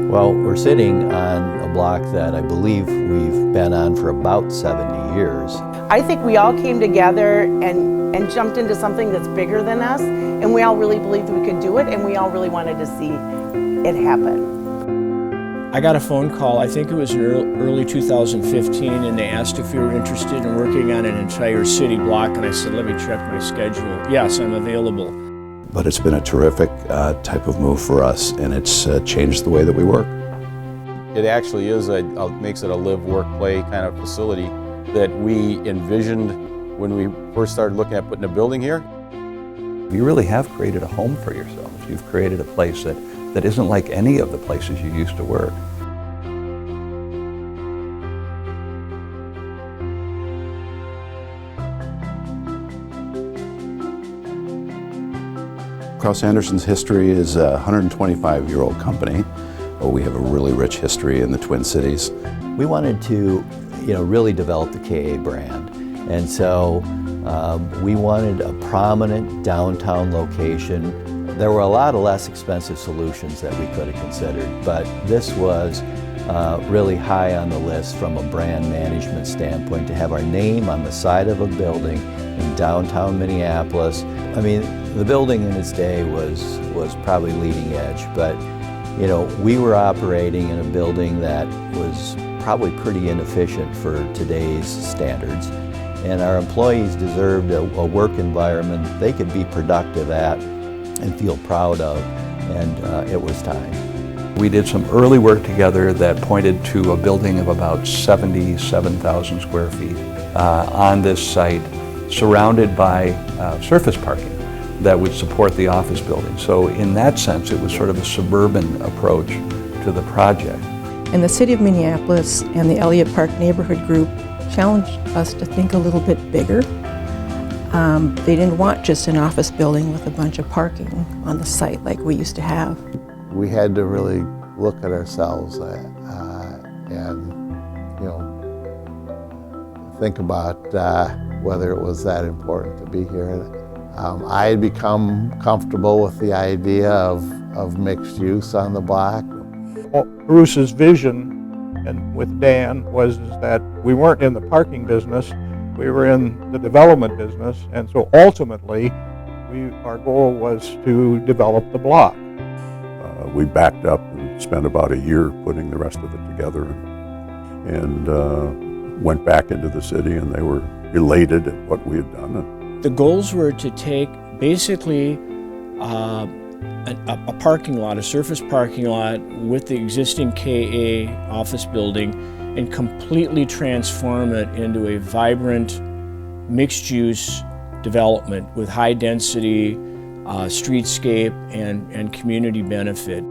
Well, we're sitting on a block that I believe we've been on for about 70 years. I think we all came together and jumped into something that's bigger than us, and we all really believed we could do it, and we all really wanted to see it happen. I got a phone call, I think it was in early 2015, and they asked if we were interested in working on an entire city block, and I said, let me check my schedule. Yes, I'm available. But it's been a terrific type of move for us, and it's changed the way that we work. It actually is makes it a live, work, play kind of facility that we envisioned when we first started looking at putting a building here. You really have created a home for yourselves. You've created a place that isn't like any of the places you used to work. Kraus-Anderson's history is a 125-year-old company. We have a really rich history in the Twin Cities. We wanted to, really develop the KA brand. And so we wanted a prominent downtown location. There were a lot of less expensive solutions that we could have considered, but this was really high on the list from a brand management standpoint, to have our name on the side of a building in downtown Minneapolis. I mean, the building in its day was probably leading edge, but we were operating in a building that was probably pretty inefficient for today's standards. And our employees deserved a work environment they could be productive at and feel proud of, and it was time. We did some early work together that pointed to a building of about 77,000 square feet on this site, surrounded by surface parking that would support the office building. So in that sense, it was sort of a suburban approach to the project. And the City of Minneapolis and the Elliot Park Neighborhood Group challenged us to think a little bit bigger. They didn't want just an office building with a bunch of parking on the site like we used to have. We had to really look at ourselves and think about whether it was that important to be here. I had become comfortable with the idea of mixed use on the block. Well, Bruce's vision, and with Dan, was that we weren't in the parking business, we were in the development business, and so ultimately our goal was to develop the block. We backed up and spent about a year putting the rest of it together, and went back into the city, and they were elated at what we had done. The goals were to take basically a parking lot, a surface parking lot with the existing KA office building, and completely transform it into a vibrant mixed-use development with high density, streetscape, and community benefit.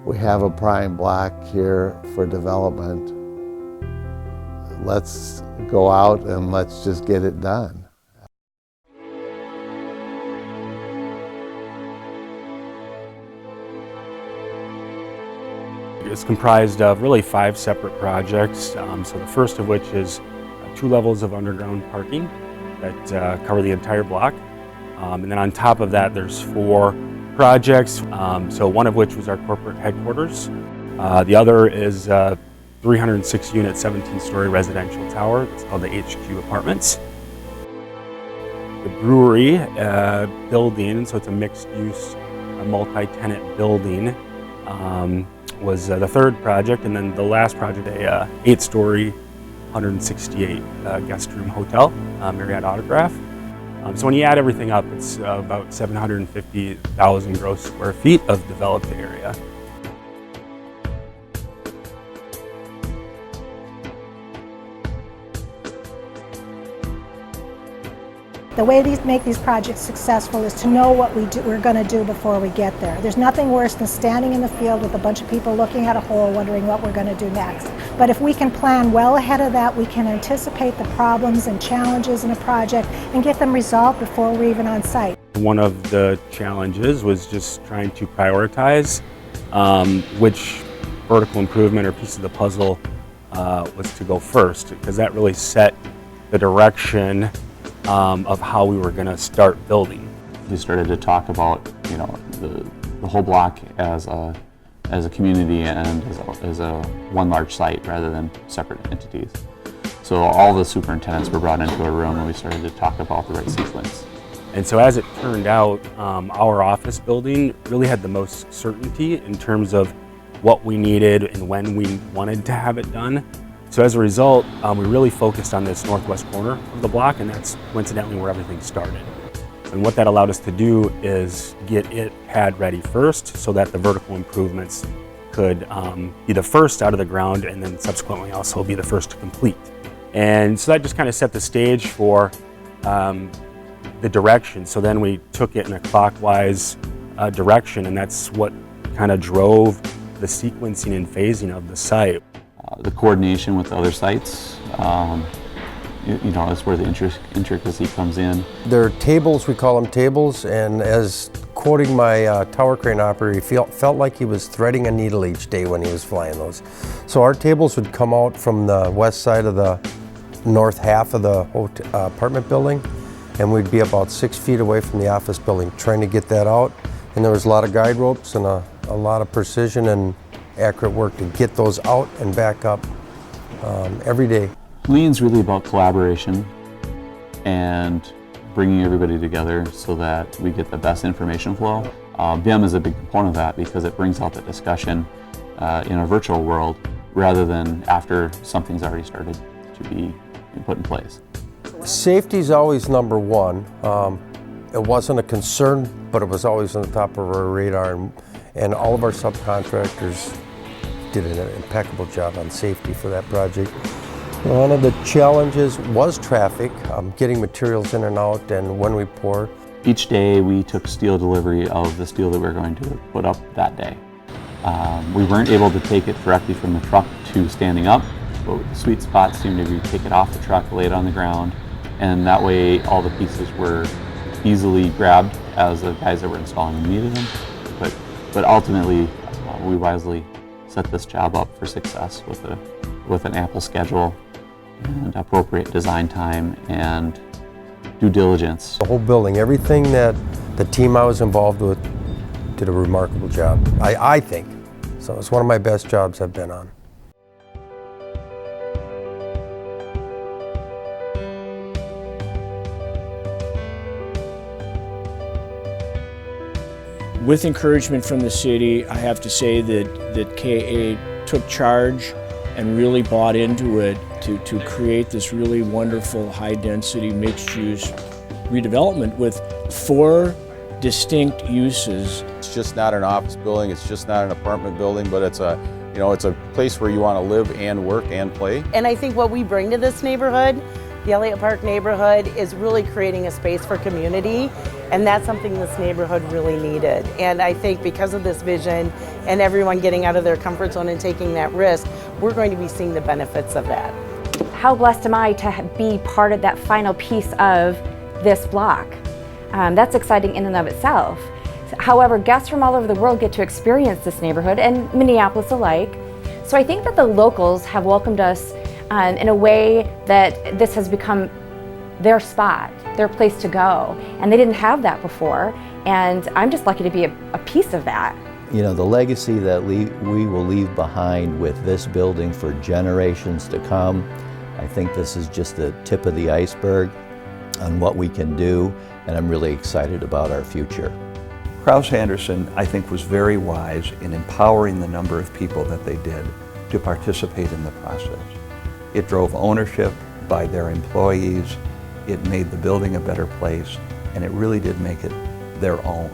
We have a prime block here for development. Let's go out and let's just get it done. It's comprised of really 5 separate projects. So the first of which is 2 levels of underground parking that cover the entire block. And then on top of that, there's 4 projects. So one of which was our corporate headquarters. The other is a 306-unit, 17-story residential tower. It's called the HQ Apartments. The brewery building, so it's a mixed-use, multi-tenant building, was the third project, and then the last project, a 8-story, 168 guest room hotel, Marriott Autograph. So when you add everything up, it's about 750,000 gross square feet of developed area. The way make these projects successful is to know what we're going to do before we get there. There's nothing worse than standing in the field with a bunch of people looking at a hole wondering what we're going to do next. But if we can plan well ahead of that, we can anticipate the problems and challenges in a project and get them resolved before we're even on site. One of the challenges was just trying to prioritize which vertical improvement or piece of the puzzle was to go first, because that really set the direction of how we were going to start building. We started to talk about, the whole block as a as a community and as a one large site rather than separate entities. So all the superintendents were brought into a room and we started to talk about the right sequence. And so as it turned out, our office building really had the most certainty in terms of what we needed and when we wanted to have it done. So as a result, we really focused on this northwest corner of the block, and that's coincidentally where everything started. And what that allowed us to do is get it pad ready first so that the vertical improvements could be the first out of the ground and then subsequently also be the first to complete. And so that just kind of set the stage for the direction. So then we took it in a clockwise direction, and that's what kind of drove the sequencing and phasing of the site. The coordination with the other sites, that's where the intricacy comes in. They're tables, we call them tables, and as quoting my tower crane operator, he felt like he was threading a needle each day when he was flying those. So our tables would come out from the west side of the north half of the apartment building, and we'd be about 6 feet away from the office building trying to get that out. And there was a lot of guide ropes and a lot of precision and accurate work to get those out and back up every day. Lean's really about collaboration and bringing everybody together so that we get the best information flow. BIM is a big component of that because it brings out the discussion in a virtual world rather than after something's already started to be put in place. Safety's always number one. It wasn't a concern, but it was always on the top of our radar, and all of our subcontractors did an impeccable job on safety for that project. One of the challenges was traffic, getting materials in and out and when we pour. Each day we took steel delivery of the steel that we were going to put up that day. We weren't able to take it directly from the truck to standing up, but the sweet spot seemed to be take it off the truck, lay it on the ground, and that way all the pieces were easily grabbed as the guys that were installing them needed them. But ultimately, we wisely set this job up for success with an ample schedule and appropriate design time and due diligence. The whole building, everything that the team I was involved with did a remarkable job, I think. So it's one of my best jobs I've been on. With encouragement from the city, I have to say that KA took charge and really bought into it to create this really wonderful high-density mixed-use redevelopment with 4 distinct uses. It's just not an office building, it's just not an apartment building, but it's a place where you want to live and work and play. And I think what we bring to this neighborhood, the Elliot Park neighborhood, is really creating a space for community, and that's something this neighborhood really needed. And I think because of this vision and everyone getting out of their comfort zone and taking that risk, we're going to be seeing the benefits of that. How blessed am I to be part of that final piece of this block? That's exciting in and of itself. However, guests from all over the world get to experience this neighborhood, and Minneapolis alike. So I think that the locals have welcomed us in a way that this has become their spot, their place to go. And they didn't have that before, and I'm just lucky to be a piece of that. You know, the legacy that we will leave behind with this building for generations to come, I think this is just the tip of the iceberg on what we can do, and I'm really excited about our future. Kraus-Anderson, I think, was very wise in empowering the number of people that they did to participate in the process. It drove ownership by their employees, it made the building a better place, and it really did make it their own.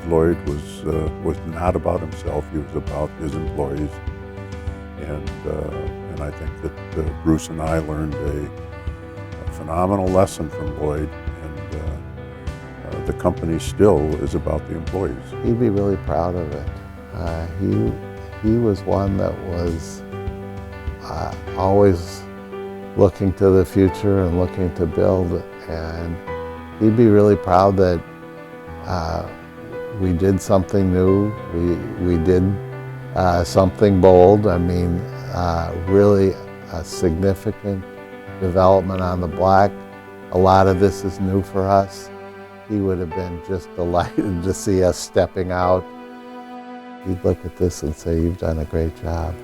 Lloyd was not about himself, he was about his employees. And I think that Bruce and I learned a phenomenal lesson from Lloyd, and the company still is about the employees. He'd be really proud of it. He was one that was always looking to the future and looking to build, and he'd be really proud that we did something new. We did something bold. I mean, really a significant development on the block. A lot of this is new for us. He would have been just delighted to see us stepping out. he'd look at this and say, "You've done a great job."